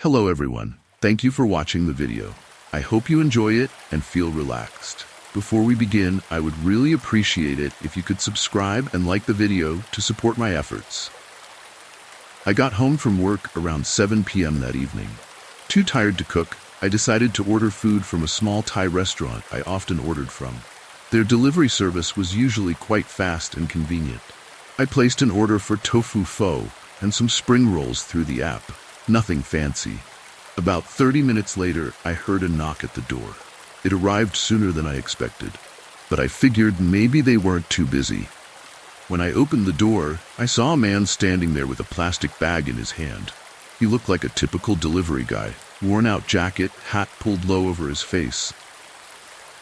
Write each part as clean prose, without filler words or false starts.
Hello everyone, thank you for watching the video. I hope you enjoy it and feel relaxed. Before we begin, I would really appreciate it if you could subscribe and like the video to support my efforts. I got home from work around 7 p.m. that evening. Too tired to cook, I decided to order food from a small Thai restaurant I often ordered from. Their delivery service was usually quite fast and convenient. I placed an order for tofu pho and some spring rolls through the app. Nothing fancy. About 30 minutes later, I heard a knock at the door. It arrived sooner than I expected, but I figured maybe they weren't too busy. When I opened the door, I saw a man standing there with a plastic bag in his hand. He looked like a typical delivery guy, worn-out jacket, hat pulled low over his face.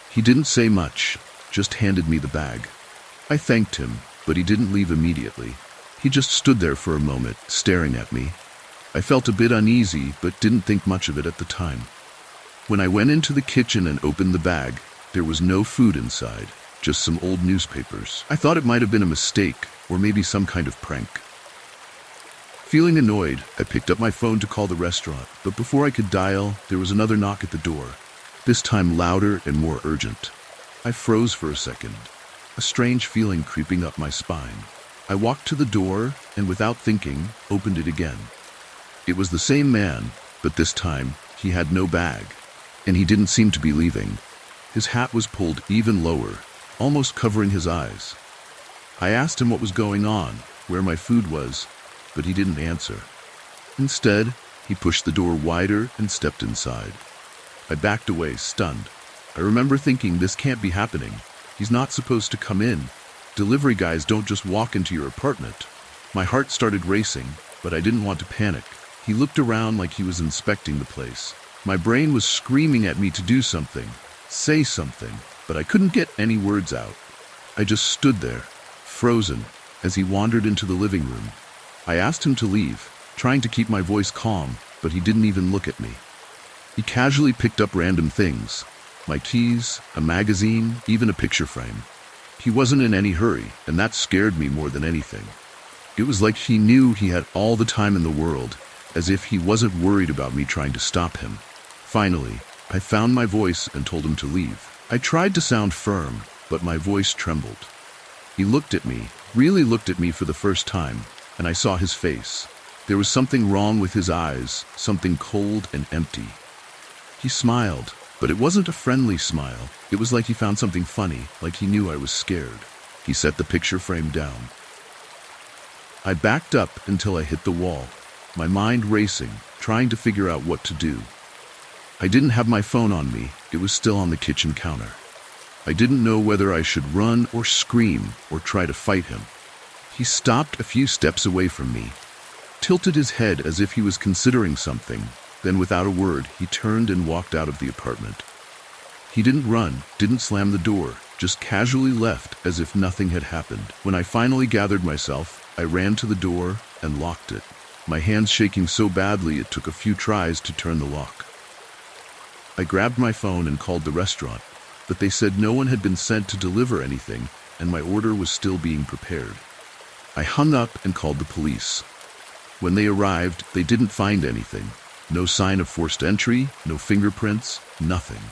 He didn't say much, just handed me the bag. I thanked him, but he didn't leave immediately. He just stood there for a moment, staring at me. I felt a bit uneasy, but didn't think much of it at the time. When I went into the kitchen and opened the bag, there was no food inside, just some old newspapers. I thought it might have been a mistake, or maybe some kind of prank. Feeling annoyed, I picked up my phone to call the restaurant, but before I could dial, there was another knock at the door, this time louder and more urgent. I froze for a second, a strange feeling creeping up my spine. I walked to the door, and without thinking, opened it again. It was the same man, but this time, he had no bag, and he didn't seem to be leaving. His hat was pulled even lower, almost covering his eyes. I asked him what was going on, where my food was, but he didn't answer. Instead, he pushed the door wider and stepped inside. I backed away, stunned. I remember thinking, this can't be happening. He's not supposed to come in. Delivery guys don't just walk into your apartment. My heart started racing, but I didn't want to panic. He looked around like he was inspecting the place. My brain was screaming at me to do something, say something, but I couldn't get any words out. I just stood there, frozen, as he wandered into the living room. I asked him to leave, trying to keep my voice calm, but he didn't even look at me. He casually picked up random things, my keys, a magazine, even a picture frame. He wasn't in any hurry, and that scared me more than anything. It was like he knew he had all the time in the world, as if he wasn't worried about me trying to stop him. Finally, I found my voice and told him to leave. I tried to sound firm, but my voice trembled. He looked at me, really looked at me for the first time, and I saw his face. There was something wrong with his eyes, something cold and empty. He smiled, but it wasn't a friendly smile. It was like he found something funny, like he knew I was scared. He set the picture frame down. I backed up until I hit the wall, my mind racing, trying to figure out what to do. I didn't have my phone on me. It was still on the kitchen counter. I didn't know whether I should run or scream or try to fight him. He stopped a few steps away from me, tilted his head as if he was considering something. Then without a word, he turned and walked out of the apartment. He didn't run, didn't slam the door, just casually left as if nothing had happened. When I finally gathered myself, I ran to the door and locked it, my hands shaking so badly it took a few tries to turn the lock. I grabbed my phone and called the restaurant, but they said no one had been sent to deliver anything and my order was still being prepared. I hung up and called the police. When they arrived, they didn't find anything. No sign of forced entry, no fingerprints, nothing.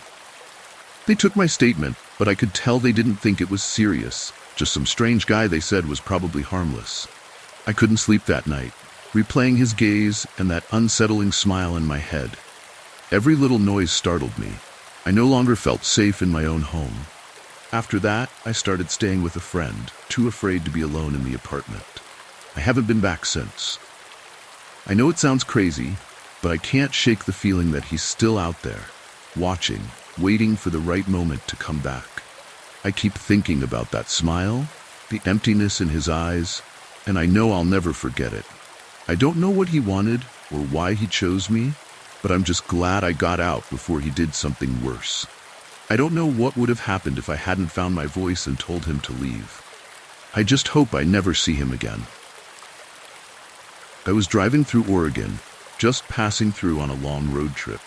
They took my statement, but I could tell they didn't think it was serious. Just some strange guy they said was probably harmless. I couldn't sleep that night, replaying his gaze and that unsettling smile in my head. Every little noise startled me. I no longer felt safe in my own home. After that, I started staying with a friend, too afraid to be alone in the apartment. I haven't been back since. I know it sounds crazy, but I can't shake the feeling that he's still out there, watching, waiting for the right moment to come back. I keep thinking about that smile, the emptiness in his eyes, and I know I'll never forget it. I don't know what he wanted or why he chose me, but I'm just glad I got out before he did something worse. I don't know what would have happened if I hadn't found my voice and told him to leave. I just hope I never see him again. I was driving through Oregon, just passing through on a long road trip.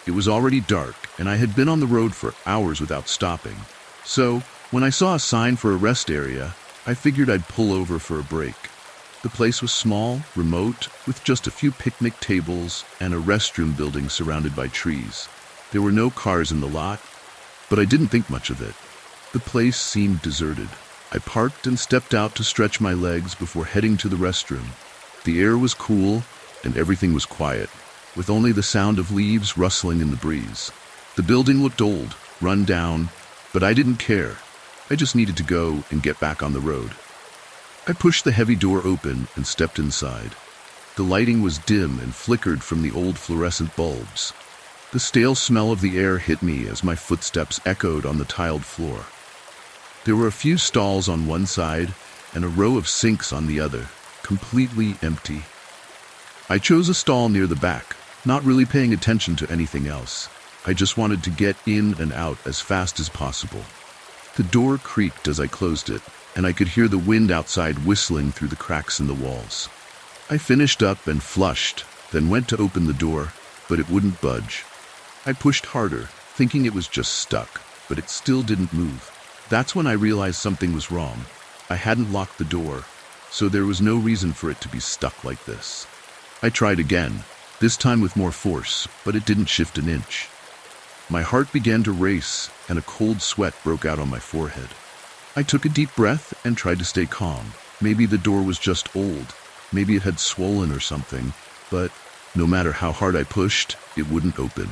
It was already dark, and I had been on the road for hours without stopping. So, when I saw a sign for a rest area, I figured I'd pull over for a break. The place was small, remote, with just a few picnic tables and a restroom building surrounded by trees. There were no cars in the lot, but I didn't think much of it. The place seemed deserted. I parked and stepped out to stretch my legs before heading to the restroom. The air was cool and everything was quiet, with only the sound of leaves rustling in the breeze. The building looked old, run down, but I didn't care. I just needed to go and get back on the road. I pushed the heavy door open and stepped inside. The lighting was dim and flickered from the old fluorescent bulbs. The stale smell of the air hit me as my footsteps echoed on the tiled floor. There were a few stalls on one side and a row of sinks on the other, completely empty. I chose a stall near the back, not really paying attention to anything else. I just wanted to get in and out as fast as possible. The door creaked as I closed it, and I could hear the wind outside whistling through the cracks in the walls. I finished up and flushed, then went to open the door, but it wouldn't budge. I pushed harder, thinking it was just stuck, but it still didn't move. That's when I realized something was wrong. I hadn't locked the door, so there was no reason for it to be stuck like this. I tried again, this time with more force, but it didn't shift an inch. My heart began to race, and a cold sweat broke out on my forehead. I took a deep breath and tried to stay calm. Maybe the door was just old, maybe it had swollen or something, but no matter how hard I pushed, it wouldn't open.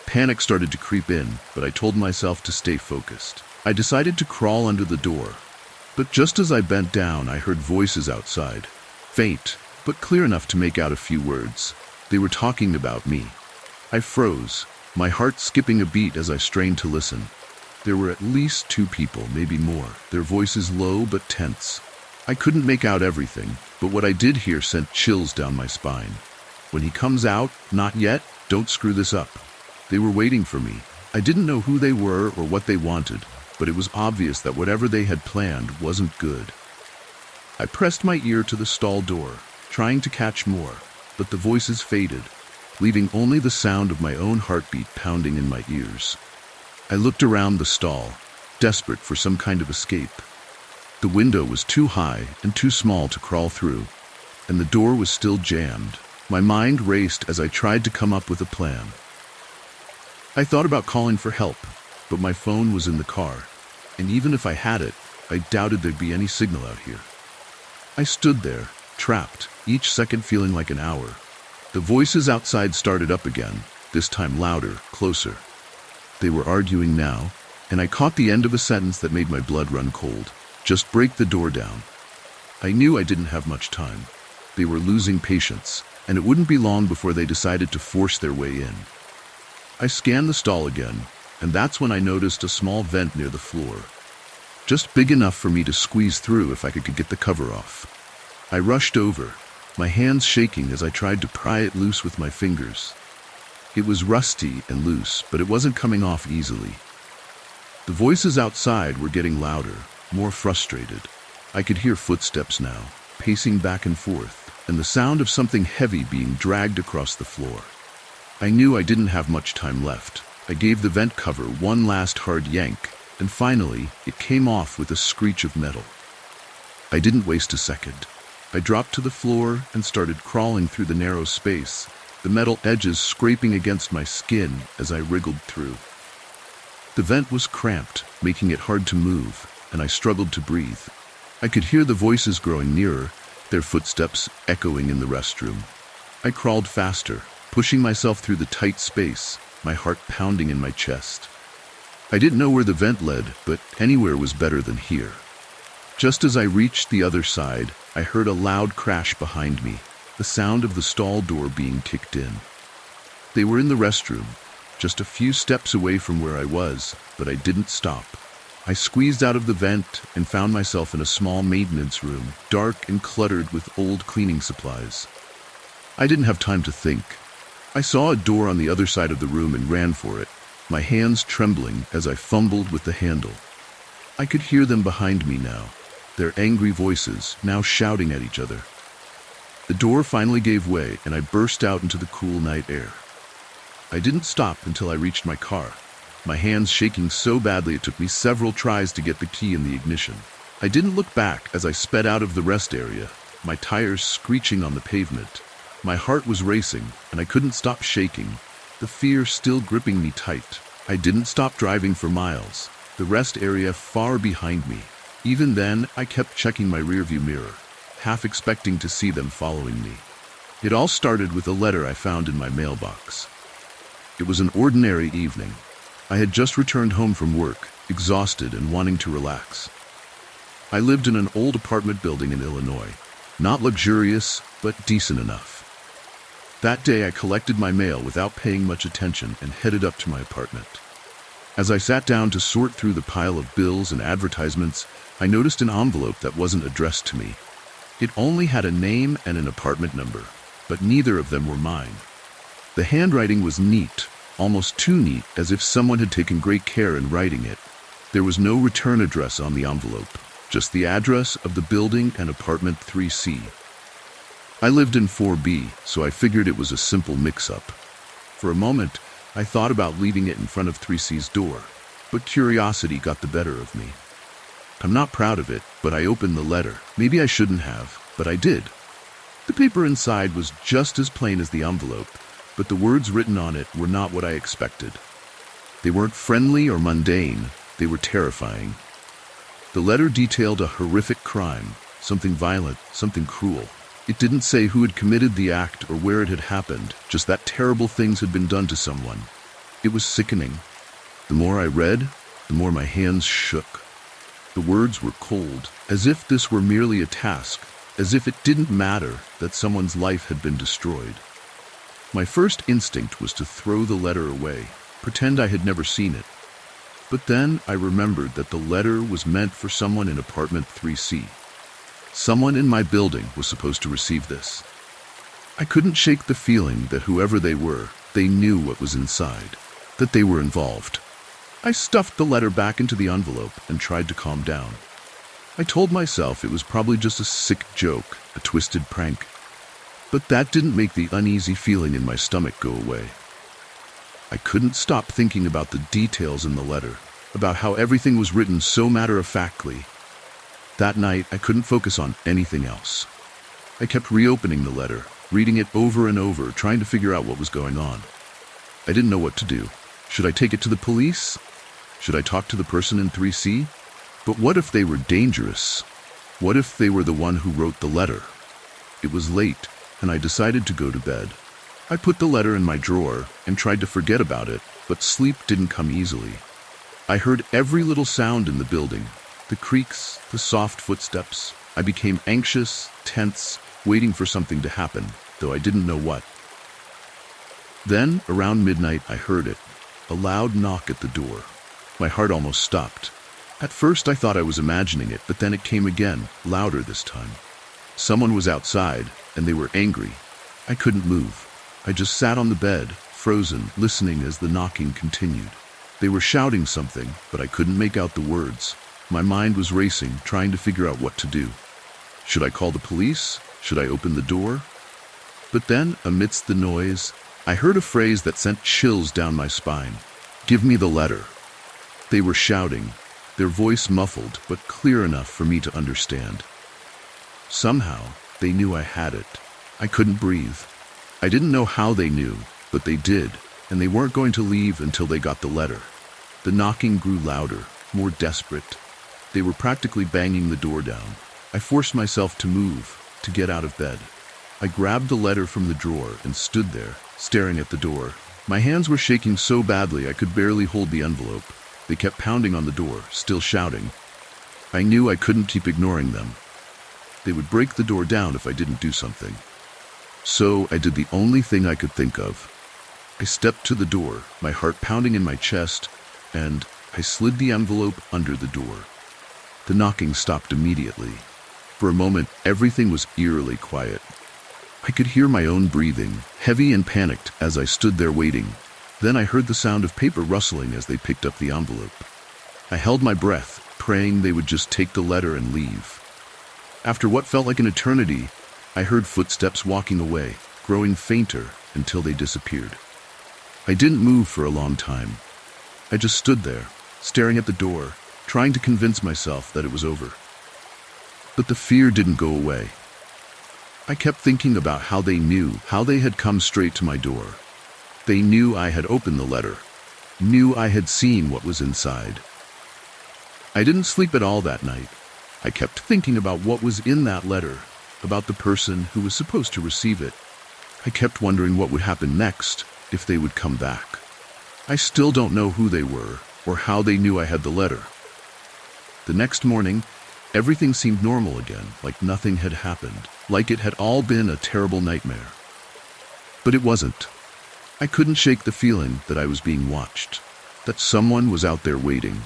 Panic started to creep in, but I told myself to stay focused. I decided to crawl under the door, but just as I bent down, I heard voices outside. Faint, but clear enough to make out a few words. They were talking about me. I froze, my heart skipping a beat as I strained to listen. There were at least 2 people, maybe more, their voices low but tense. I couldn't make out everything, but what I did hear sent chills down my spine. When he comes out, not yet, don't screw this up. They were waiting for me. I didn't know who they were or what they wanted, but it was obvious that whatever they had planned wasn't good. I pressed my ear to the stall door, trying to catch more, but the voices faded, leaving only the sound of my own heartbeat pounding in my ears. I looked around the stall, desperate for some kind of escape. The window was too high and too small to crawl through, and the door was still jammed. My mind raced as I tried to come up with a plan. I thought about calling for help, but my phone was in the car, and even if I had it, I doubted there'd be any signal out here. I stood there, trapped, each second feeling like an hour. The voices outside started up again, this time louder, closer. They were arguing now, and I caught the end of a sentence that made my blood run cold. Just break the door down. I knew I didn't have much time. They were losing patience, and it wouldn't be long before they decided to force their way in. I scanned the stall again, and that's when I noticed a small vent near the floor. Just big enough for me to squeeze through if I could get the cover off. I rushed over, my hands shaking as I tried to pry it loose with my fingers. It was rusty and loose, but it wasn't coming off easily. The voices outside were getting louder, more frustrated. I could hear footsteps now, pacing back and forth, and the sound of something heavy being dragged across the floor. I knew I didn't have much time left. I gave the vent cover one last hard yank, and finally, it came off with a screech of metal. I didn't waste a second. I dropped to the floor and started crawling through the narrow space, the metal edges scraping against my skin as I wriggled through. The vent was cramped, making it hard to move, and I struggled to breathe. I could hear the voices growing nearer, their footsteps echoing in the restroom. I crawled faster, pushing myself through the tight space, my heart pounding in my chest. I didn't know where the vent led, but anywhere was better than here. Just as I reached the other side, I heard a loud crash behind me, the sound of the stall door being kicked in. They were in the restroom, just a few steps away from where I was, but I didn't stop. I squeezed out of the vent and found myself in a small maintenance room, dark and cluttered with old cleaning supplies. I didn't have time to think. I saw a door on the other side of the room and ran for it, my hands trembling as I fumbled with the handle. I could hear them behind me now, their angry voices now shouting at each other. The door finally gave way and I burst out into the cool night air. I didn't stop until I reached my car, my hands shaking so badly it took me several tries to get the key in the ignition. I didn't look back as I sped out of the rest area, my tires screeching on the pavement. My heart was racing, and I couldn't stop shaking, the fear still gripping me tight. I didn't stop driving for miles, the rest area far behind me. Even then, I kept checking my rearview mirror, half expecting to see them following me. It all started with a letter I found in my mailbox. It was an ordinary evening. I had just returned home from work, exhausted and wanting to relax. I lived in an old apartment building in Illinois, not luxurious, but decent enough. That day I collected my mail without paying much attention and headed up to my apartment. As I sat down to sort through the pile of bills and advertisements, I noticed an envelope that wasn't addressed to me. It only had a name and an apartment number, but neither of them were mine. The handwriting was neat, almost too neat, as if someone had taken great care in writing it. There was no return address on the envelope, just the address of the building and apartment 3C. I lived in 4B, so I figured it was a simple mix-up. For a moment, I thought about leaving it in front of 3C's door, but curiosity got the better of me. I'm not proud of it, but I opened the letter. Maybe I shouldn't have, but I did. The paper inside was just as plain as the envelope, but the words written on it were not what I expected. They weren't friendly or mundane, they were terrifying. The letter detailed a horrific crime, something violent, something cruel. It didn't say who had committed the act or where it had happened, just that terrible things had been done to someone. It was sickening. The more I read, the more my hands shook. The words were cold, as if this were merely a task, as if it didn't matter that someone's life had been destroyed. My first instinct was to throw the letter away, pretend I had never seen it. But then I remembered that the letter was meant for someone in apartment 3C. Someone in my building was supposed to receive this. I couldn't shake the feeling that whoever they were, they knew what was inside, that they were involved. I stuffed the letter back into the envelope and tried to calm down. I told myself it was probably just a sick joke, a twisted prank. But that didn't make the uneasy feeling in my stomach go away. I couldn't stop thinking about the details in the letter, about how everything was written so matter-of-factly. That night, I couldn't focus on anything else. I kept reopening the letter, reading it over and over, trying to figure out what was going on. I didn't know what to do. Should I take it to the police? Should I talk to the person in 3C? But what if they were dangerous? What if they were the one who wrote the letter? It was late, and I decided to go to bed. I put the letter in my drawer and tried to forget about it, but sleep didn't come easily. I heard every little sound in the building, the creaks, the soft footsteps. I became anxious, tense, waiting for something to happen, though I didn't know what. Then, around midnight, I heard it, a loud knock at the door. My heart almost stopped. At first I thought I was imagining it, but then it came again, louder this time. Someone was outside, and they were angry. I couldn't move. I just sat on the bed, frozen, listening as the knocking continued. They were shouting something, but I couldn't make out the words. My mind was racing, trying to figure out what to do. Should I call the police? Should I open the door? But then, amidst the noise, I heard a phrase that sent chills down my spine. "Give me the letter." They were shouting, their voice muffled but clear enough for me to understand. Somehow, they knew I had it. I couldn't breathe. I didn't know how they knew, but they did, and they weren't going to leave until they got the letter. The knocking grew louder, more desperate. They were practically banging the door down. I forced myself to move, to get out of bed. I grabbed the letter from the drawer and stood there, staring at the door. My hands were shaking so badly I could barely hold the envelope. They kept pounding on the door, still shouting. I knew I couldn't keep ignoring them. They would break the door down if I didn't do something. So I did the only thing I could think of. I stepped to the door, my heart pounding in my chest, and I slid the envelope under the door. The knocking stopped immediately. For a moment, everything was eerily quiet. I could hear my own breathing, heavy and panicked, as I stood there waiting. Then I heard the sound of paper rustling as they picked up the envelope. I held my breath, praying they would just take the letter and leave. After what felt like an eternity, I heard footsteps walking away, growing fainter until they disappeared. I didn't move for a long time. I just stood there, staring at the door, trying to convince myself that it was over. But the fear didn't go away. I kept thinking about how they knew, how they had come straight to my door. They knew I had opened the letter, knew I had seen what was inside. I didn't sleep at all that night. I kept thinking about what was in that letter, about the person who was supposed to receive it. I kept wondering what would happen next, if they would come back. I still don't know who they were, or how they knew I had the letter. The next morning, everything seemed normal again, like nothing had happened, like it had all been a terrible nightmare. But it wasn't. I couldn't shake the feeling that I was being watched, that someone was out there waiting.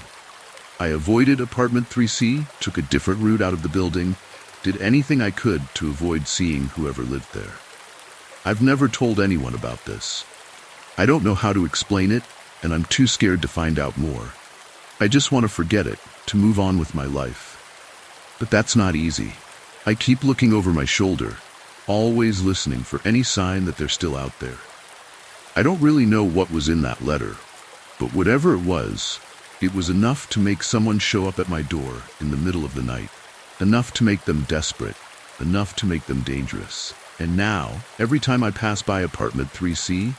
I avoided apartment 3C, took a different route out of the building, did anything I could to avoid seeing whoever lived there. I've never told anyone about this. I don't know how to explain it, and I'm too scared to find out more. I just want to forget it, to move on with my life. But that's not easy. I keep looking over my shoulder, always listening for any sign that they're still out there. I don't really know what was in that letter, but whatever it was enough to make someone show up at my door in the middle of the night, enough to make them desperate, enough to make them dangerous. And now, every time I pass by apartment 3C,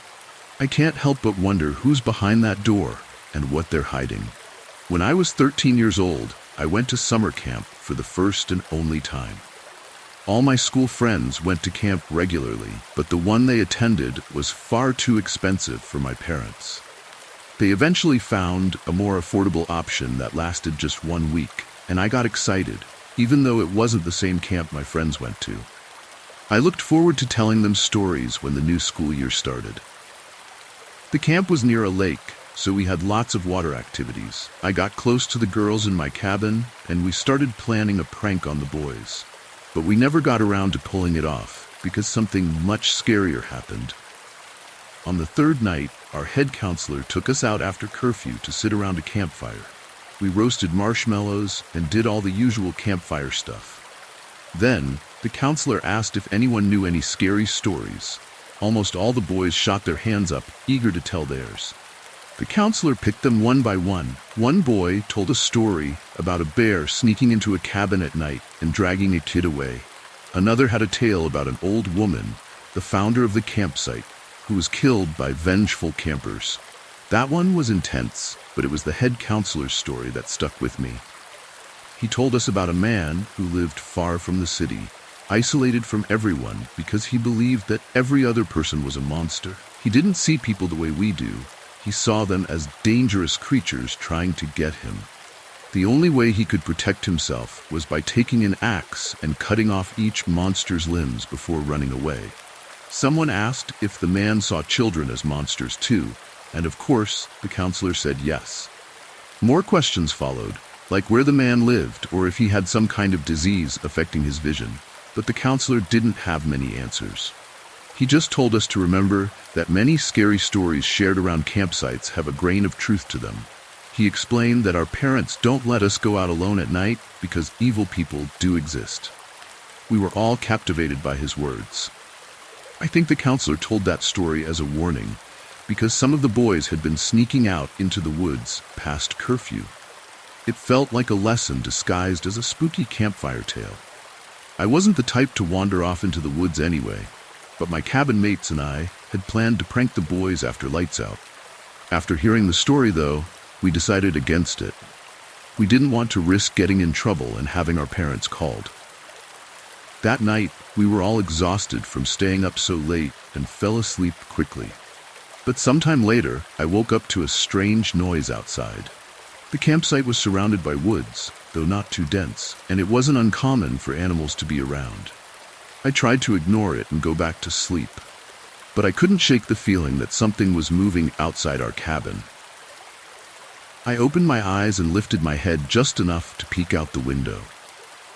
I can't help but wonder who's behind that door and what they're hiding. When I was 13 years old, I went to summer camp for the first and only time. All my school friends went to camp regularly, but the one they attended was far too expensive for my parents. They eventually found a more affordable option that lasted just 1 week, and I got excited, even though it wasn't the same camp my friends went to. I looked forward to telling them stories when the new school year started. The camp was near a lake, so we had lots of water activities. I got close to the girls in my cabin, and we started planning a prank on the boys. But we never got around to pulling it off, because something much scarier happened. On the third night, our head counselor took us out after curfew to sit around a campfire. We roasted marshmallows and did all the usual campfire stuff. Then, the counselor asked if anyone knew any scary stories. Almost all the boys shot their hands up, eager to tell theirs. The counselor picked them one by one. One boy told a story about a bear sneaking into a cabin at night and dragging a kid away. Another had a tale about an old woman, the founder of the campsite, who was killed by vengeful campers. That one was intense, but it was the head counselor's story that stuck with me. He told us about a man who lived far from the city, isolated from everyone because he believed that every other person was a monster. He didn't see people the way we do. He saw them as dangerous creatures trying to get him. The only way he could protect himself was by taking an axe and cutting off each monster's limbs before running away. Someone asked if the man saw children as monsters too, and of course, the counselor said yes. More questions followed, like where the man lived or if he had some kind of disease affecting his vision, but the counselor didn't have many answers. He just told us to remember that many scary stories shared around campsites have a grain of truth to them. He explained that our parents don't let us go out alone at night because evil people do exist. We were all captivated by his words. I think the counselor told that story as a warning, because some of the boys had been sneaking out into the woods past curfew. It felt like a lesson disguised as a spooky campfire tale. I wasn't the type to wander off into the woods anyway, but my cabin mates and I had planned to prank the boys after lights out. After hearing the story, though, we decided against it. We didn't want to risk getting in trouble and having our parents called. That night, we were all exhausted from staying up so late and fell asleep quickly. But sometime later, I woke up to a strange noise outside. The campsite was surrounded by woods, though not too dense, and it wasn't uncommon for animals to be around. I tried to ignore it and go back to sleep, but I couldn't shake the feeling that something was moving outside our cabin. I opened my eyes and lifted my head just enough to peek out the window.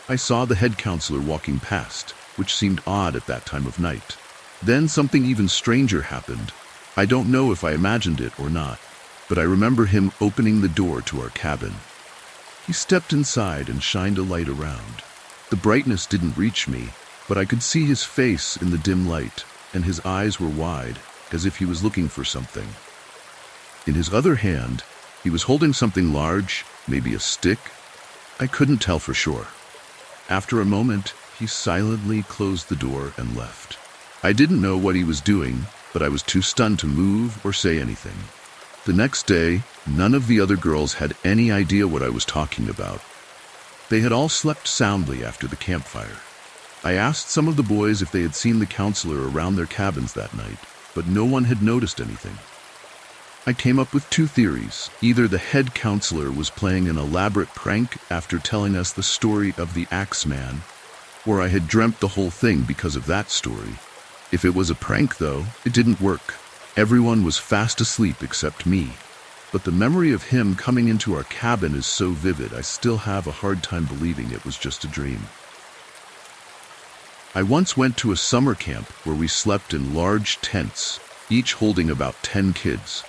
I saw the head counselor walking past, which seemed odd at that time of night. Then something even stranger happened. I don't know if I imagined it or not, but I remember him opening the door to our cabin. He stepped inside and shined a light around. The brightness didn't reach me, but I could see his face in the dim light, and his eyes were wide, as if he was looking for something. In his other hand, he was holding something large, maybe a stick. I couldn't tell for sure. After a moment, he silently closed the door and left. I didn't know what he was doing, but I was too stunned to move or say anything. The next day, none of the other girls had any idea what I was talking about. They had all slept soundly after the campfire. I asked some of the boys if they had seen the counselor around their cabins that night, but no one had noticed anything. I came up with two theories. Either the head counselor was playing an elaborate prank after telling us the story of the Axeman, or I had dreamt the whole thing because of that story. If it was a prank, though, it didn't work. Everyone was fast asleep except me. But the memory of him coming into our cabin is so vivid, I still have a hard time believing it was just a dream. I once went to a summer camp where we slept in large tents, each holding about 10 kids.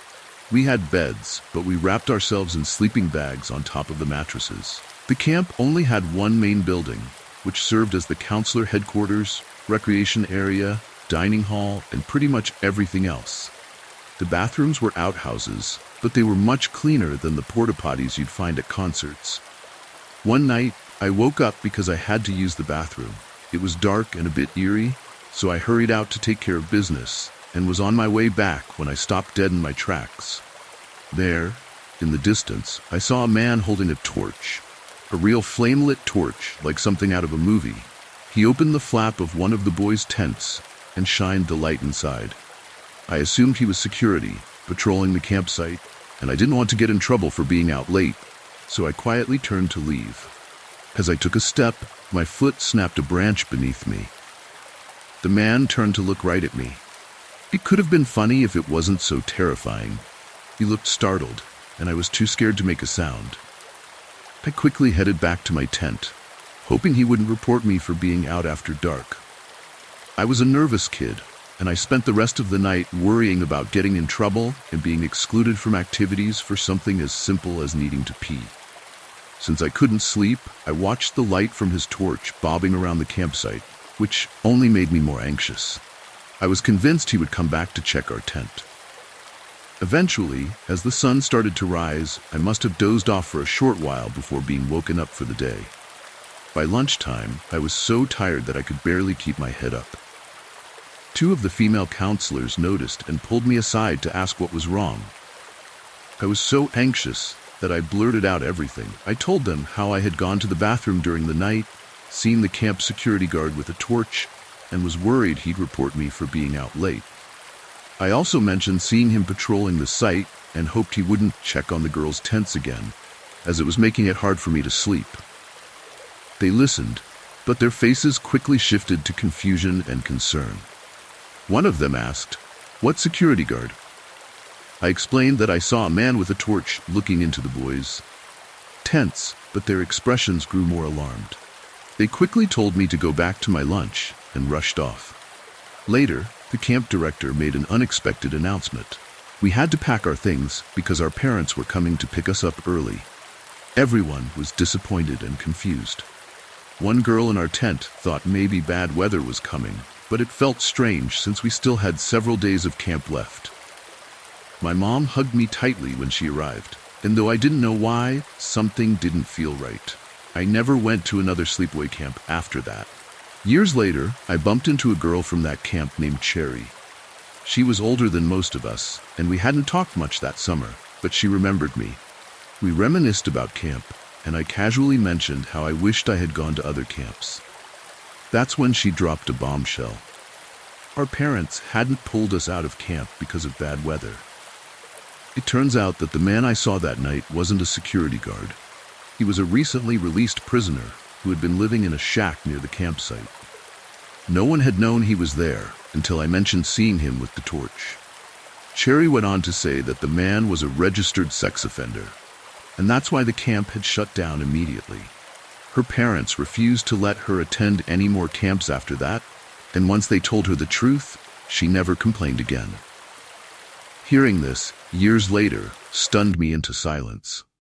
We had beds, but we wrapped ourselves in sleeping bags on top of the mattresses. The camp only had one main building, which served as the counselor headquarters, recreation area, dining hall, and pretty much everything else. The bathrooms were outhouses, but they were much cleaner than the porta potties you'd find at concerts. One night, I woke up because I had to use the bathroom. It was dark and a bit eerie, so I hurried out to take care of business and was on my way back when I stopped dead in my tracks. There, in the distance, I saw a man holding a torch, a real flame-lit torch like something out of a movie. He opened the flap of one of the boys' tents and shined the light inside. I assumed he was security, patrolling the campsite, and I didn't want to get in trouble for being out late, so I quietly turned to leave. As I took a step, my foot snapped a branch beneath me. The man turned to look right at me. It could have been funny if it wasn't so terrifying. He looked startled, and I was too scared to make a sound. I quickly headed back to my tent, hoping he wouldn't report me for being out after dark. I was a nervous kid, and I spent the rest of the night worrying about getting in trouble and being excluded from activities for something as simple as needing to pee. Since I couldn't sleep, I watched the light from his torch bobbing around the campsite, which only made me more anxious. I was convinced he would come back to check our tent. Eventually, as the sun started to rise, I must have dozed off for a short while before being woken up for the day. By lunchtime, I was so tired that I could barely keep my head up. Two of the female counselors noticed and pulled me aside to ask what was wrong. I was so anxious that I blurted out everything. I told them how I had gone to the bathroom during the night, seen the camp security guard with a torch, and was worried he'd report me for being out late. I also mentioned seeing him patrolling the site and hoped he wouldn't check on the girls' tents again, as it was making it hard for me to sleep. They listened, but their faces quickly shifted to confusion and concern. One of them asked, "What security guard?" I explained that I saw a man with a torch looking into the boys' tents, but their expressions grew more alarmed. They quickly told me to go back to my lunch and rushed off. Later, the camp director made an unexpected announcement. We had to pack our things because our parents were coming to pick us up early. Everyone was disappointed and confused. One girl in our tent thought maybe bad weather was coming, but it felt strange since we still had several days of camp left. My mom hugged me tightly when she arrived, and though I didn't know why, something didn't feel right. I never went to another sleepaway camp after that. Years later, I bumped into a girl from that camp named Cherry. She was older than most of us, and we hadn't talked much that summer, but she remembered me. We reminisced about camp, and I casually mentioned how I wished I had gone to other camps. That's when she dropped a bombshell. Our parents hadn't pulled us out of camp because of bad weather. It turns out that the man I saw that night wasn't a security guard. He was a recently released prisoner who had been living in a shack near the campsite. No one had known he was there until I mentioned seeing him with the torch. Cherry went on to say that the man was a registered sex offender, and that's why the camp had shut down immediately. Her parents refused to let her attend any more camps after that, and once they told her the truth, she never complained again. Hearing this, years later, stunned me into silence.